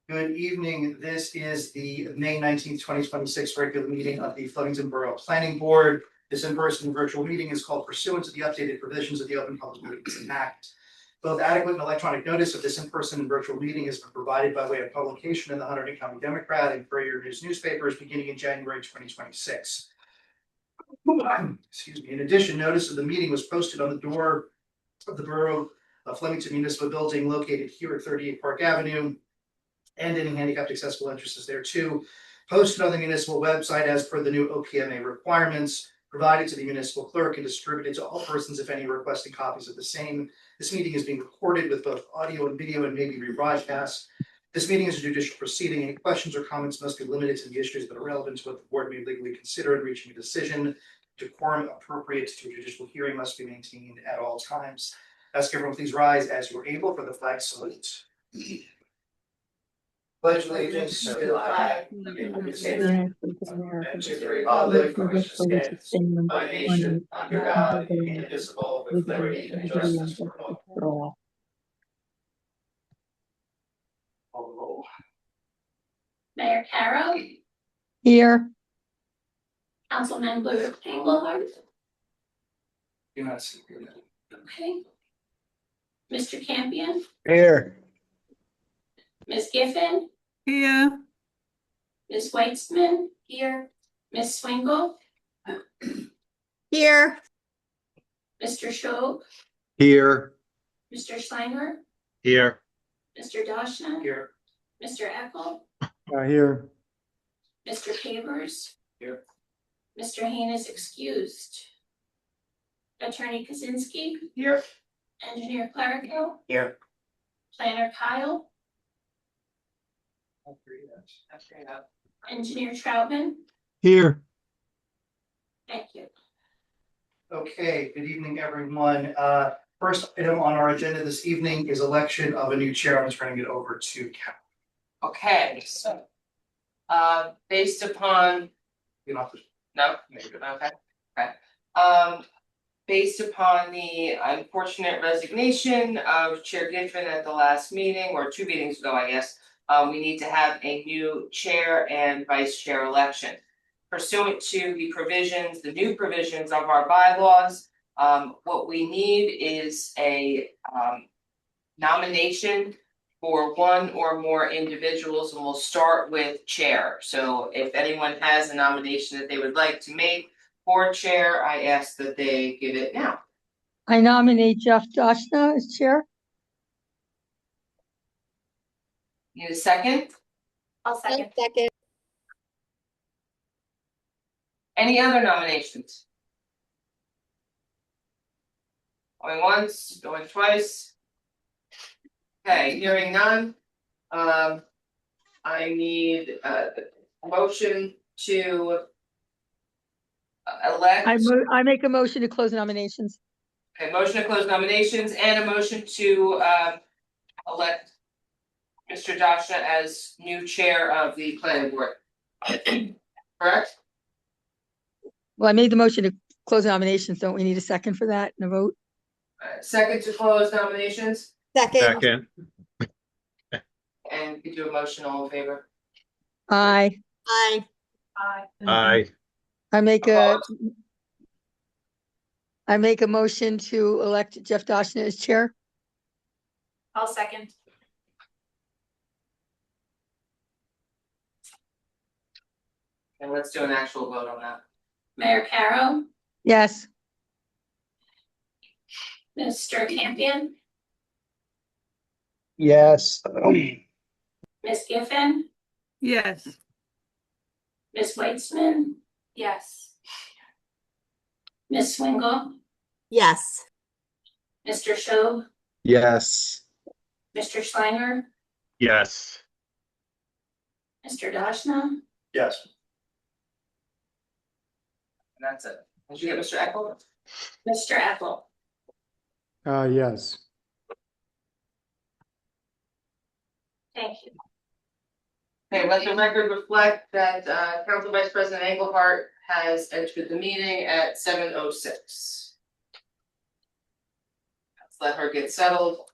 Good evening. This is the May 19th, 2026 regular meeting of the Flemington Borough Planning Board. This in-person and virtual meeting is called pursuant to the updated provisions of the Open Public Meetings Act. Both adequate and electronic notice of this in-person and virtual meeting has been provided by way of publication in the Hunterdon County Democrat and Courier News newspapers beginning in January 2026. Excuse me. In addition, notice of the meeting was posted on the door of the Borough of Flemington Municipal Building located here at 38 Park Avenue, and any handicapped accessible entrances there too. Posted on the municipal website as per the new OPMA requirements, provided to the municipal clerk and distributed to all persons, if any, requesting copies of the same. This meeting is being recorded with both audio and video and may be rebroadcast. This meeting is a judicial proceeding. Any questions or comments must be limited to the issues that are relevant to what the board may legally consider in reaching a decision. Decorum appropriate to a judicial hearing must be maintained at all times. Ask everyone please rise as you are able for the flag salute. Pledge allegiance to the flag of the United States and to the republic for which it stands, one nation, under God, indivisible, with liberty and justice for all. Mayor Carroll, Here. Councilmember Engelhardt. Do not see here. Okay. Mr. Campion, Here. Ms. Giffen, Here. Ms. Weitzman, here, Ms. Swingle, Here. Mr. Schob, Here. Mr. Schleimer, Here. Mr. Dashna, Here. Mr. Eckel, Here. Mr. Pavers. Here. Mr. Hain is excused. Attorney Kaczynski. Here. Engineer Clerico. Here. Planner Kyle. Engineer Troutman. Here. Thank you. Okay, good evening, everyone. First item on our agenda this evening is election of a new chair. I'm just turning it over to Cal. Okay, so, based upon, You know, no, okay. Based upon the unfortunate resignation of Chair Giffen at the last meeting, or 2 meetings ago, I guess, we need to have a new chair and vice chair election. Pursuant to the provisions, the new provisions of our bylaws, what we need is a nomination for 1 or more individuals, and we'll start with chair. So if anyone has a nomination that they would like to make for chair, I ask that they give it now. I nominate Jeff Dashna as chair. Need a second? I'll second. Any other nominations? Going once, going twice. Okay, hearing none. I need a motion to elect. I make a motion to close nominations. Okay, motion to close nominations and a motion to elect Mr. Dashna as new chair of the planning board. Correct? Well, I made the motion to close nominations. Don't we need a second for that and a vote? Second to close nominations, Second. and we do a motion, all in favor. Aye. Aye. Aye. I make a motion to elect Jeff Dashna as chair. I'll second. And let's do an actual vote on that. Mayor Carroll, Yes. Mr. Campion, Yes. Ms. Giffen, Yes. Ms. Weitzman. Yes. Ms. Swingle, Yes. Mr. Schob, Yes. Mr. Schleimer, Yes. Mr. Dashna. yes. And that's it. Did you get Mr. Eckel? Mr. Eckel. Yes. Thank you. Okay, let the record reflect that Council Vice President Engelhardt has entered the meeting at 7:06. Let's let her get settled.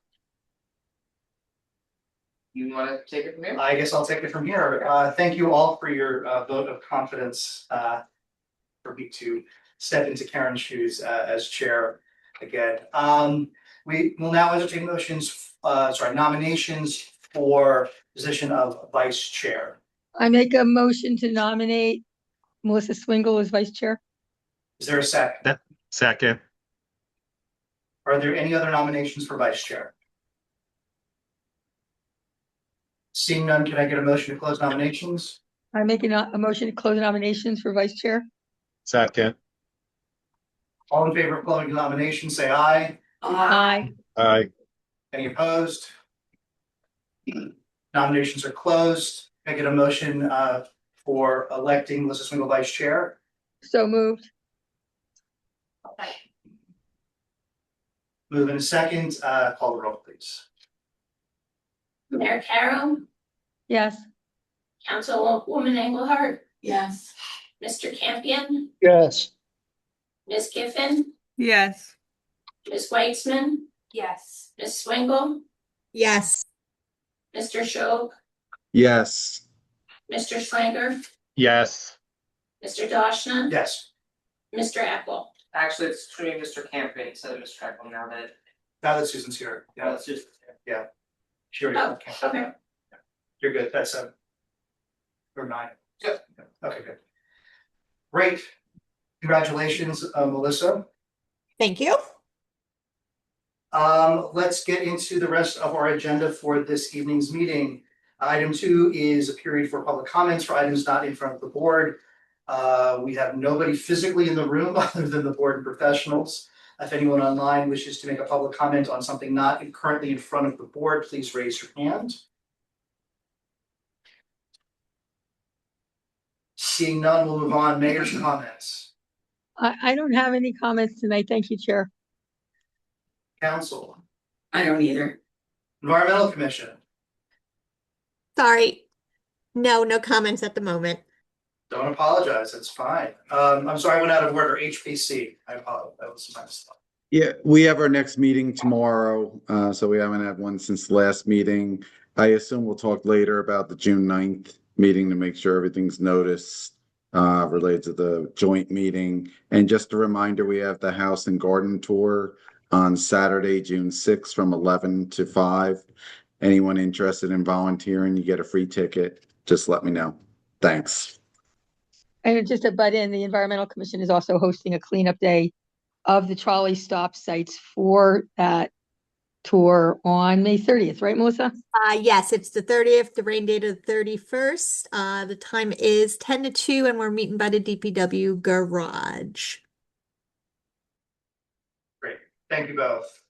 You wanna take it from here? I guess I'll take it from here. Thank you all for your vote of confidence for me to step into Karen's shoes as chair again. We will now entertain nominations for position of vice chair. I make a motion to nominate Melissa Swingle as vice chair. Is there a second? Second. Are there any other nominations for vice chair? Seeing none, can I get a motion to close nominations? I make a motion to close nominations for vice chair. Second. All in favor of closing nominations, say aye. Aye. Aye. Any opposed? Nominations are closed. Can I get a motion for electing Melissa Swingle vice chair? So moved. Okay. Move in a second, call the roll, please. Mayor Carroll, Yes. Councilwoman Engelhardt, Yes. Mr. Campion, Yes. Ms. Giffen, Yes. Ms. Weitzman, Yes. Ms. Swingle, Yes. Mr. Schob, Yes. Mr. Schlanger, Yes. Mr. Dashna. Yes, Mr. Apple. Actually, it's truly Mr. Campion instead of Mr. Echo now that, now that Susan's here. Yeah, let's just. she already. Oh, okay. You're good, that's or 9. Yep. Okay, good. Great. Congratulations, Melissa. Thank you. Let's get into the rest of our agenda for this evening's meeting. Item 2 is a period for public comments for items not in front of the board. We have nobody physically in the room other than the board and professionals. If anyone online wishes to make a public comment on something not currently in front of the board, please raise your hand. Seeing none, we'll move on. Mayor's comments. I don't have any comments tonight. Thank you, Chair. Council. I don't either. Environmental Commission. Sorry. No comments at the moment. Don't apologize, it's fine. I'm sorry, I went out of order. HPC, I apologize, that was my mistake. Yeah, we have our next meeting tomorrow, so we haven't had one since the last meeting. I assume we'll talk later about the June 9th meeting to make sure everything's noticed related to the joint meeting. And just a reminder, we have the House and Garden Tour on Saturday, June 6th from 11 to 5. Anyone interested in volunteering, you get a free ticket. Just let me know. Thanks. And just to butt in, the Environmental Commission is also hosting a cleanup day of the trolley stop sites for that tour on May 30th, right, Melissa? Yes, it's the 30th, the rain date of the 31st. The time is 10 to 2 and we're meeting by the DPW garage. Great, thank you both.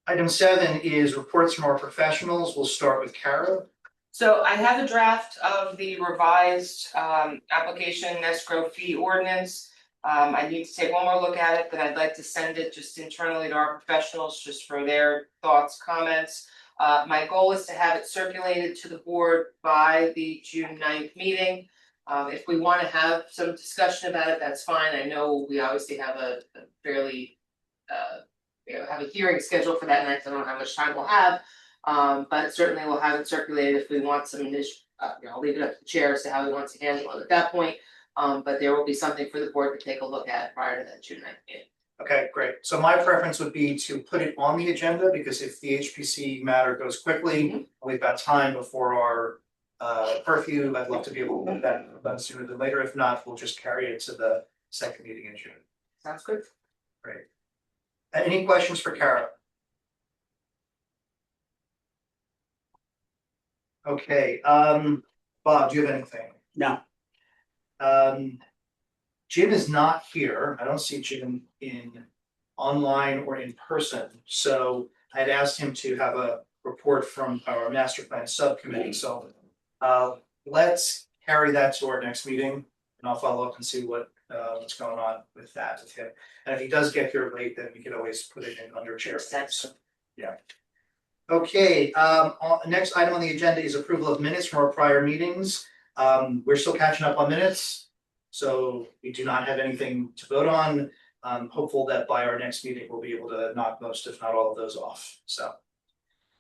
Item 7 is reports from our professionals. We'll start with Kara. So I have a draft of the revised application escrow fee ordinance. I need to take one more look at it, but I'd like to send it just internally to our professionals just for their thoughts, comments. My goal is to have it circulated to the board by the June 9th meeting. If we want to have some discussion about it, that's fine. I know we obviously have a fairly have a hearing scheduled for that night. I don't know how much time we'll have. But certainly we'll have it circulated if we want some initial, I'll leave it up to the chair as to how he wants to handle it at that point. But there will be something for the board to take a look at prior to that June 9th meeting. Okay, great. So my preference would be to put it on the agenda because if the HPC matter goes quickly, we've got time before our curfew. I'd love to be able to do that done sooner than later. If not, we'll just carry it to the second meeting in June. Sounds good. Great. Any questions for Kara? Okay, Bob, do you have anything? No. Jim is not here. I don't see Jim in online or in person, so I'd asked him to have a report from our master plan subcommittee, so let's carry that to our next meeting and I'll follow up and see what's going on with that with him. And if he does get here late, then we can always put it in under chair. Yeah. Okay, next item on the agenda is approval of minutes from our prior meetings. We're still catching up on minutes, so we do not have anything to vote on. I'm hopeful that by our next meeting, we'll be able to knock most, if not all of those off, so.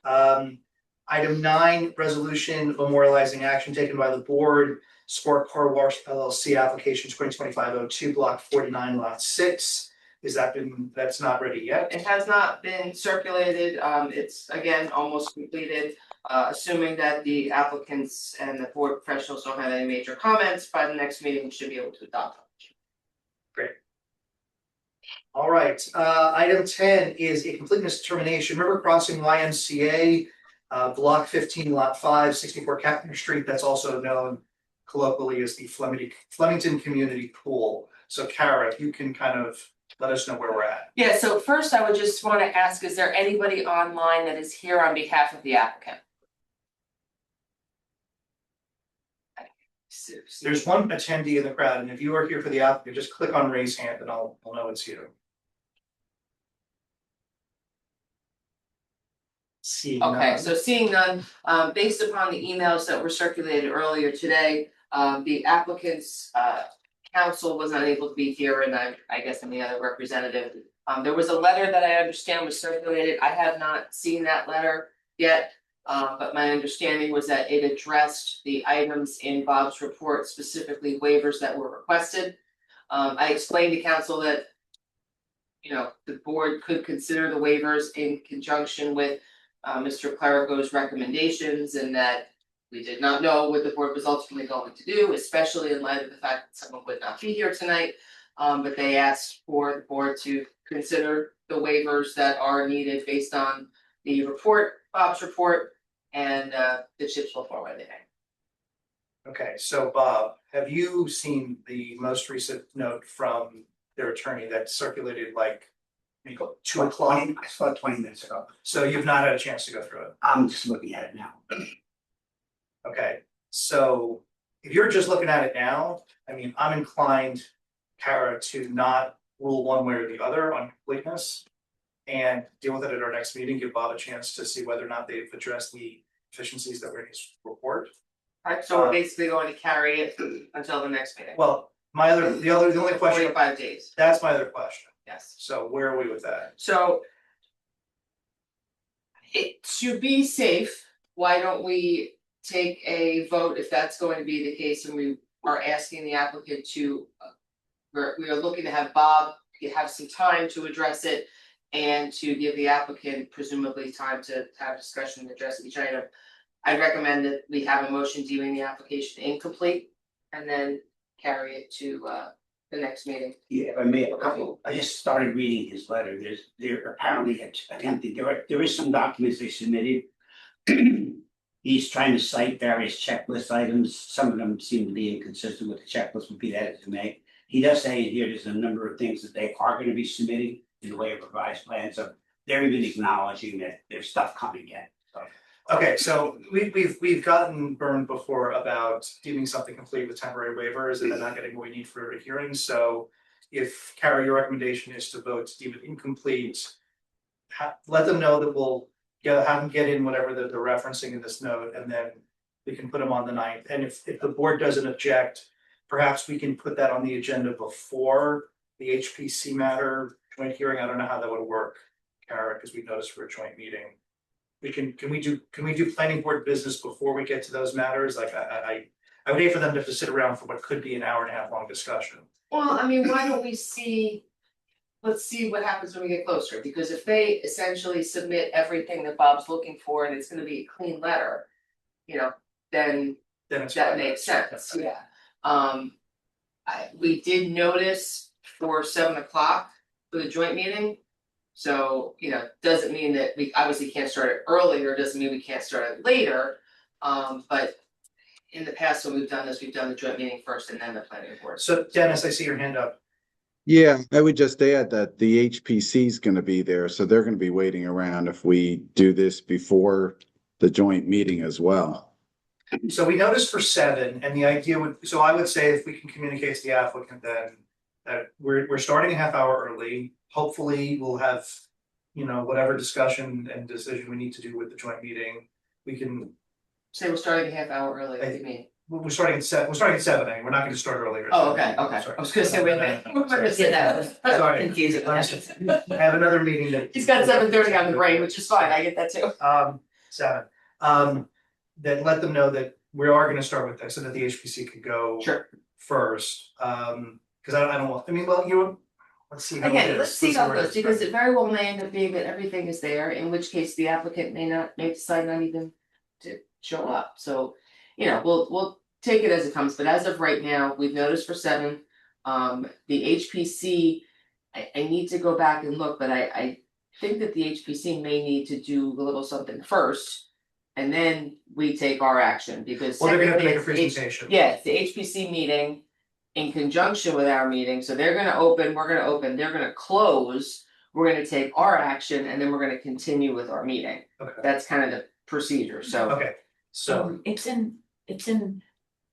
Item 9, resolution memorializing action taken by the board, Sport Car Wash LLC application 2025-02, block 49, lot 6. That's not ready yet? It has not been circulated, it's again almost completed. Assuming that the applicants and the board professionals don't have any major comments, by the next meeting, we should be able to adopt. All right, item 10 is a completeness determination, River Crossing YMCA, block 15, lot 5, 64 Captain Street, that's also known colloquially as the Flemington Community Pool. So Kara, if you can kind of let us know where we're at. Yeah, so first I would just want to ask, is there anybody online that is here on behalf of the applicant? There's one attendee in the crowd, and if you are here for the applicant, just click on raise hand and I'll know it's you. Seeing Okay, none. so seeing none, based upon the emails that were circulated earlier today, the applicant's counsel was unable to be here, and I guess any other representative. There was a letter that I understand was circulated. I have not seen that letter yet. But my understanding was that it addressed the items in Bob's report, specifically waivers that were requested. I explained to council that, you know, the board could consider the waivers in conjunction with Mr. Clarico's recommendations, and that we did not know what the board was ultimately going to do, especially in light of the fact that someone would not be here tonight. But they asked for the board to consider the waivers that are needed based on the report, Bob's report, and the chips will form anything. Okay, so Bob, have you seen the most recent note from their attorney that circulated like maybe 2 o'clock? I saw it 20 minutes ago. So you've not had a chance to go through it? I'm just looking at it now. Okay, so if you're just looking at it now, I mean, I'm inclined, Kara, to not rule one way or the other on completeness. And deal with it at our next meeting, give Bob a chance to see whether or not they've addressed the efficiencies that were in his report. Alright, so we're basically going to carry it until the next meeting. Well, the only question, 45 days, that's my other question. yes. So where are we with that? So to be safe, why don't we take a vote if that's going to be the case, and we are asking the applicant to. We are looking to have Bob have some time to address it. And to give the applicant presumably time to have discussion and address each item. I'd recommend that we have a motion deeming the application incomplete and then carry it to the next meeting. Yeah, if I may, I just started reading his letter. There apparently attempted, there is some documents they submitted. He's trying to cite various checklist items. Some of them seem to be inconsistent with the checklist, would be that as it may. He does say in here, there's a number of things that they are gonna be submitting in the way of revised plans, so they're even acknowledging that there's stuff coming yet, so. Okay, so we've gotten burned before about deeming something complete with temporary waivers and then not getting what we need for a hearing, so. If Kara, your recommendation is to vote to deem it incomplete. Let them know that we'll have them get in whatever they're referencing in this note, and then we can put them on the 9th, and if the board doesn't object. Perhaps we can put that on the agenda before the HPC matter joint hearing. I don't know how that would work, Kara, because we noticed for a joint meeting. Can we do planning board business before we get to those matters? Like I would hate for them to have to sit around for what could be an hour and a half long discussion. Well, I mean, why don't we see, let's see what happens when we get closer, because if they essentially submit everything that Bob's looking for and it's gonna be a clean letter. You know, then Then it's that fine. makes sense, yeah. We did notice for 7 o'clock for the joint meeting. So, you know, doesn't mean that we obviously can't start it earlier, doesn't mean we can't start it later. But in the past, when we've done this, we've done the joint meeting first and then the planning board. So Dennis, I see your hand up. Yeah, I would just add that the HPC is going to be there, so they're going to be waiting around if we do this before the joint meeting as well. So we noticed for 7, and the idea would, so I would say if we can communicate to the applicant then that we're starting a half hour early. Hopefully we'll have, you know, whatever discussion and decision we need to do with the joint meeting. We can, Say we're starting a half hour early, what do you mean? we're starting at 7, I mean, we're not gonna start earlier. Oh, okay, okay, Sorry. I was gonna say, wait a minute. No, no, no, Yeah, that was Sorry. confusing. I have another meeting that. He's got 7:30 on the brain, which is fine, I get that too. 7. Then let them know that we are gonna start with this, so that the HPC could go Sure. first. Cause I don't want, I mean, well, let's see how it Again, is. let's see how it where goes, is, because right? it very well may end up being that everything is there, in which case the applicant may decide not even to show up, so. You know, we'll take it as it comes, but as of right now, we've noticed for 7. The HPC, I need to go back and look, but I think that the HPC may need to do a little something first. And then we take our action, because Well, they're gonna have to make a technically it's presentation. yeah, it's the HPC meeting in conjunction with our meeting, so they're gonna open, we're gonna open, they're gonna close. We're gonna take our action and then we're gonna continue with our meeting. Okay, That's kind of the procedure, so. okay, so, It's in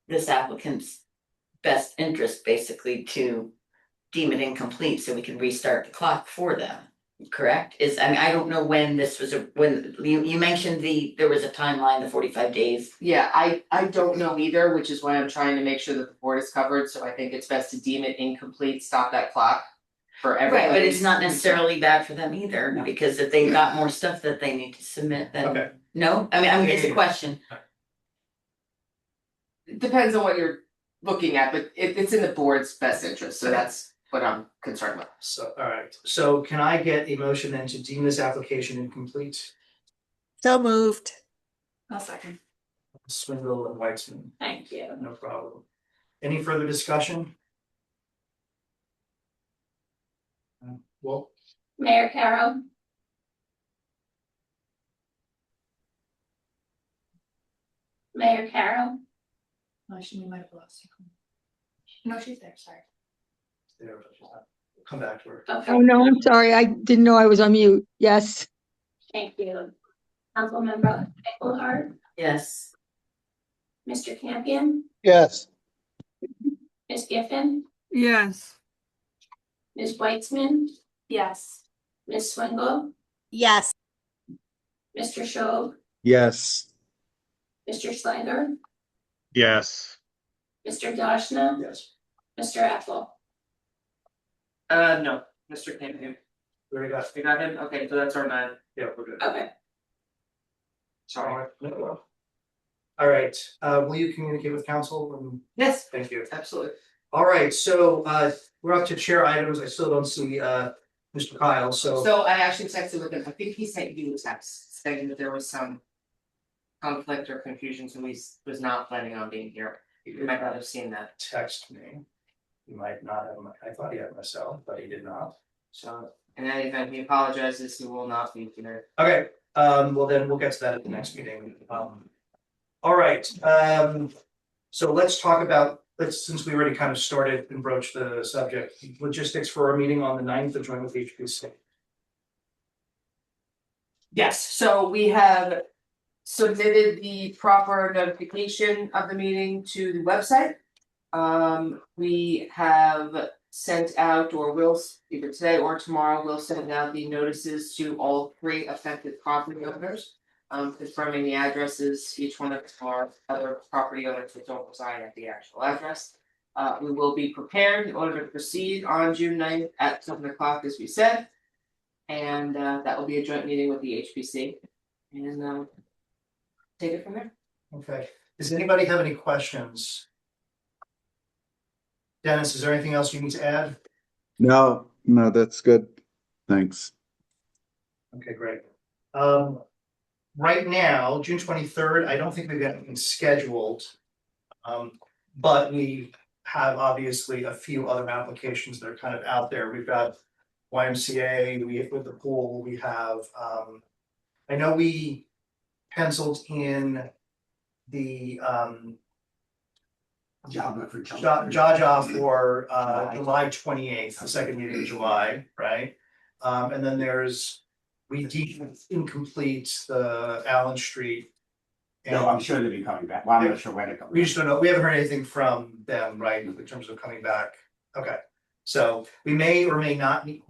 this applicant's best interest, basically, to deem it incomplete so we can restart the clock for them, correct? I mean, I don't know when this was, when you mentioned there was a timeline, the 45 days. Yeah, I don't know either, which is why I'm trying to make sure that the board is covered, so I think it's best to deem it incomplete, stop that clock. For everybody. Right, but it's not necessarily bad for them either, No. because if they've got more stuff that they need to submit, then. okay, No, I mean, it's Yeah. a question. It depends on what you're looking at, but it's in the board's best interest, so that's what I'm concerned with. so, all right, so can I get a motion then to deem this application incomplete? So moved. I'll second. Swindle and Weitzman, Thank you. no problem. Any further discussion? Well, Mayor Carroll, Mayor Carroll, Oh, she might have lost her. No, she's there, sorry. there, come back to her. okay, Oh, no, I'm sorry. I didn't know I was on mute. Yes. thank you. Councilmember Engelhardt, Yes. Mr. Campion, Yes. Ms. Giffen, yes, Ms. Weitzman. Yes. Ms. Swingle, Yes. Mr. Schob, Yes. Mr. Schleicher, Yes. Mr. Dashna, Yes, Mr. Apple. No, Mr. Campion, we already got, you got him, okay, so that's our 9, yeah, we're good. Okay, sorry. All right, will you communicate with council and, Yes, thank you. absolutely. All right, so we're up to chair items. I still don't see Mr. Kyle, so So I actually texted with him, I think he sent you a text saying that there was some conflict or confusion, so he was not planning on being here. You might not have seen that, text me. He might not have, I thought he had my cell, but he did not. so in any event, he apologizes, he will not be here. Okay, well then we'll get to that at the next meeting. All right, so let's talk about, since we already kind of started and broached the subject, logistics for our meeting on the 9th of joint with HPC. Yes, so we have submitted the proper notification of the meeting to the website. We have sent out, or will, either today or tomorrow, we'll send out the notices to all 3 affected property owners. Confirming the addresses, each one of our other property owners that don't reside at the actual address. We will be prepared in order to proceed on June 9th at 7 o'clock, as we said. And that will be a joint meeting with the HPC, and take it from there. Okay, does anybody have any questions? Dennis, is there anything else you need to add? No, that's good. Thanks. Okay, great. Right now, June 23rd, I don't think we've got anything scheduled. But we have obviously a few other applications that are kind of out there. We've got YMCA, with the pool, we have, I know we penciled in the Jaja for July 28th, the second meeting in July, right? And then we deemed incomplete the Allen Street. No, I'm sure they'll be coming back. Well, I'm not sure when they're coming. We just don't know, we haven't heard anything from them, right, in terms of coming back. Okay, so we may or may not, June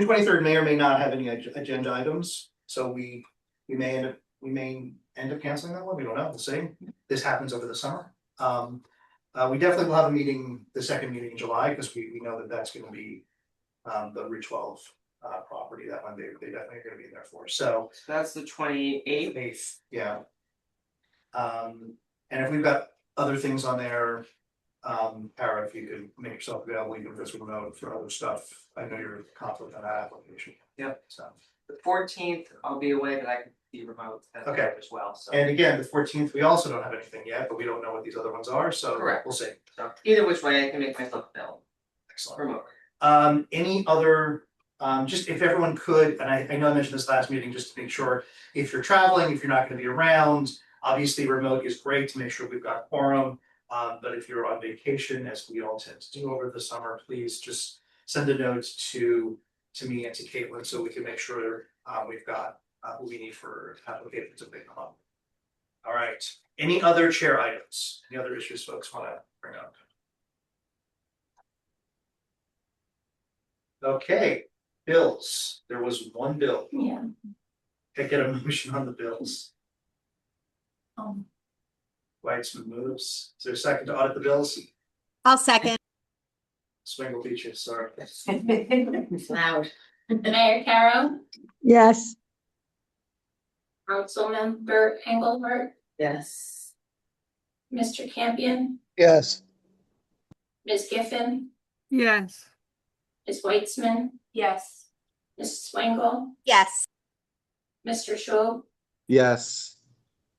23rd may or may not have any agenda items, so we may end up canceling that one, we don't know, we'll see. This happens over the summer. We definitely will have a meeting, the second meeting in July, because we know that that's gonna be the Route 12 property, that one they definitely are gonna be in there for, so. So that's the 28th. Eighth, yeah. And if we've got other things on there, Para, if you could make yourself available, you can just remote for other stuff. I know you're confident on that application. Yep. So, The 14th, I'll be away, but I can be remote Okay. as well, so. and again, the 14th, we also don't have anything yet, but we don't know what these other ones are, so Correct. we'll see. So either which way, I can make myself available Excellent. remotely. Any other, just if everyone could, and I know I mentioned this last meeting, just to make sure, if you're traveling, if you're not gonna be around, obviously remote is great to make sure we've got quorum. But if you're on vacation, as we all tend to do over the summer, please just send a note to me and to Caitlin, so we can make sure we've got who we need for applications if they come up. All right, any other chair items, any other issues folks wanna bring up? Okay, bills, there was one bill, Yeah. can I get a motion on the bills? Um, Weitzman moves, is there a second to audit the bills? I'll second. Swingle Beaches, sorry. It's loud. Mayor Carroll, Yes. Councilmember Engelhardt, Yes. Mr. Campion, Yes. Ms. Giffen, Yes. Ms. Weitzman, Yes. Mrs. Swingle, Yes. Mr. Schob, Yes.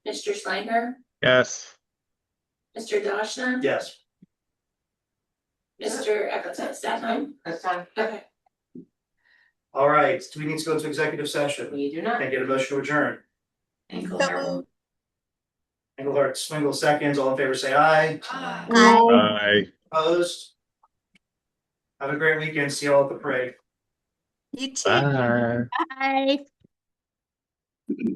Mr. Schleicher, Yes. Mr. Dashna. Yes, Mr. Eccleston, is that fine? That's fine. Okay. all right, do we need to go into executive session? We do Can not. I get a motion to adjourn? Engelhardt. Engelhardt, Swingle seconds, all in favor say aye, Aye. Aye. opposed? Have a great weekend, see you all at the parade. You too. Bye. Bye.